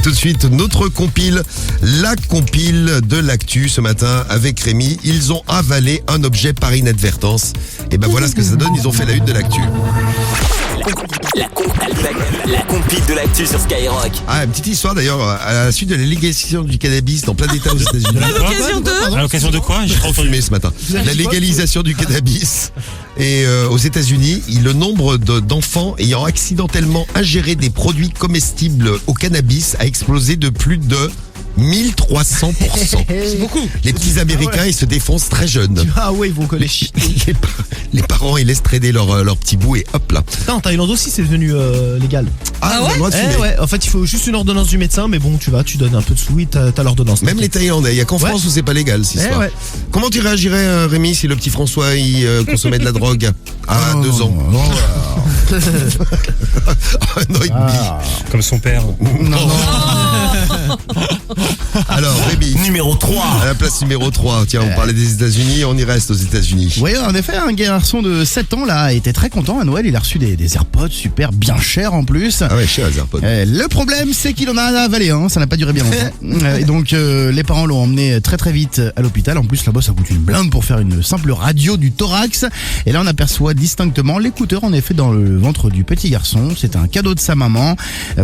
tout de suite notre compile, la compile de l'actu ce matin avec Rémi. Ils ont avalé un objet par inadvertance. Et ben voilà ce que ça donne, ils ont fait la une de l'actu. La compile de l'actu sur Skyrock. Ah, une petite histoire d'ailleurs, à la suite de la légalisation du cannabis dans plein d'États aux États-Unis. À l'occasion de quoi? J'ai J'ai trop fumé ce matin. La légalisation du cannabis. Et aux États-Unis, le nombre d'enfants ayant accidentellement ingéré des produits comestibles au cannabis a explosé de plus de 1300%. C'est beaucoup. Les petits Américains, ils se défoncent très jeunes. Ah ouais, ils vont coller. Les parents, ils laissent traîner leur petit bout et hop là. Putain, en Thaïlande aussi, c'est devenu légal. Ah, on a le droit de fumer. Ouais, en fait, il faut juste une ordonnance du médecin, mais bon, tu donnes un peu de sous et t'as l'ordonnance. Même les Thaïlandais, il n'y a qu'en France où c'est pas légal cette histoire. Ouais. Comment tu réagirais, Rémi, si le petit François il consommait de la drogue à 2 ans? Un an et demi. Comme son père. Alors, Rémi, Numéro 3. à la place numéro 3, tiens, on parlait des États-Unis, on y reste aux États-Unis. Oui, en effet, un garçon de 7 ans là était très content à Noël. Il a reçu des AirPods super bien chers en plus. Ah ouais, cher les AirPods. Le problème, c'est qu'il en a avalé un. Ça n'a pas duré bien longtemps. Et donc, les parents l'ont emmené très très vite à l'hôpital. En plus, là-bas, ça coûte une blinde pour faire une simple radio du thorax. Et là, on aperçoit distinctement l'écouteur en effet dans le ventre du petit garçon. C'est un cadeau de sa maman.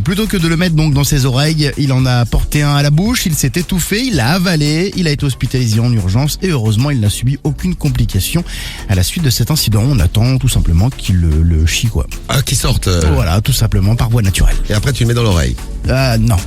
Plutôt que de le mettre donc dans ses oreilles, il en a porté un à la bouche. Il s'est étouffé, il l'a avalé. Il a été hospitalisé en urgence et heureusement, il n'a subi aucune complication. À la suite de cet incident, on attend tout simplement qu'il le chie quoi. Ah, qui sortent. Voilà, tout simplement par voie naturelle. Et après, tu le mets dans l'oreille. Non.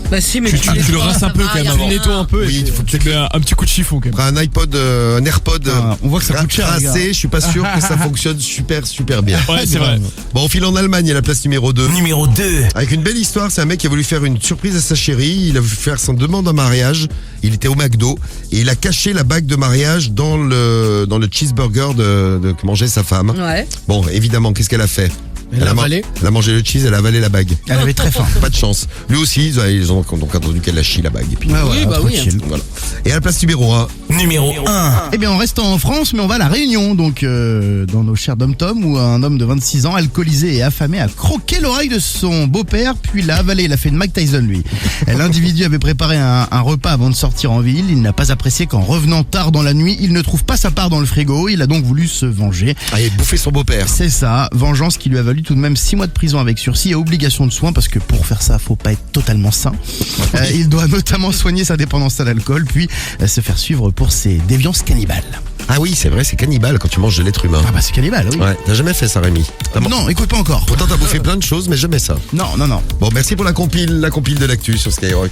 Bah si, mais Tu le rinces un peu quand même avant. Tu nettoies un peu Oui, et il faut que tu mets un petit coup de chiffon quand même. Prends un iPod, un AirPod. On voit que ça coûte cher, les gars. rincé, je suis pas sûr que ça fonctionne super bien. Ouais, c'est vrai. Bon, on file en Allemagne à la place numéro 2. Numéro 2. Avec une belle histoire, c'est un mec qui a voulu faire une surprise à sa chérie, il a voulu faire son demande en mariage, il était au McDo et il a caché la bague de mariage dans le cheeseburger que mangeait sa femme. Ouais. Bon, évidemment, qu'est-ce qu'elle a fait? Elle a avalé. Elle a mangé le cheese, elle a avalé la bague. Elle avait très faim. Pas de chance. Lui aussi, ils ont donc entendu qu'elle a chié la bague. Et puis, Oui, bah oui. tranquille. voilà. Et à la place numéro 1, Numéro 1. Eh bien, on reste en France, mais on va à La Réunion, donc dans nos chers dom-tom, où un homme de 26 ans, alcoolisé et affamé, a croqué l'oreille de son beau-père, puis l'a avalé. Il a fait une Mike Tyson, lui. L'individu avait préparé un repas avant de sortir en ville. Il n'a pas apprécié qu'en revenant tard dans la nuit, il ne trouve pas sa part dans le frigo. Il a donc voulu se venger. il a bouffé son beau-père. C'est ça, vengeance qui lui a valu tout de même 6 mois de prison avec sursis et obligation de soins, parce que pour faire ça, faut pas être totalement sain. Il doit notamment soigner sa dépendance à l'alcool, puis se faire suivre pour ses déviances cannibales. Ah oui, c'est vrai, c'est cannibale quand tu manges de l'être humain. Ah bah c'est cannibale, oui. Ouais, t'as jamais fait ça, Rémi? Non, écoute pas encore. Pourtant, t'as bouffé plein de choses, mais jamais ça. Non. Bon, merci pour la compile de l'actu sur Skyrock.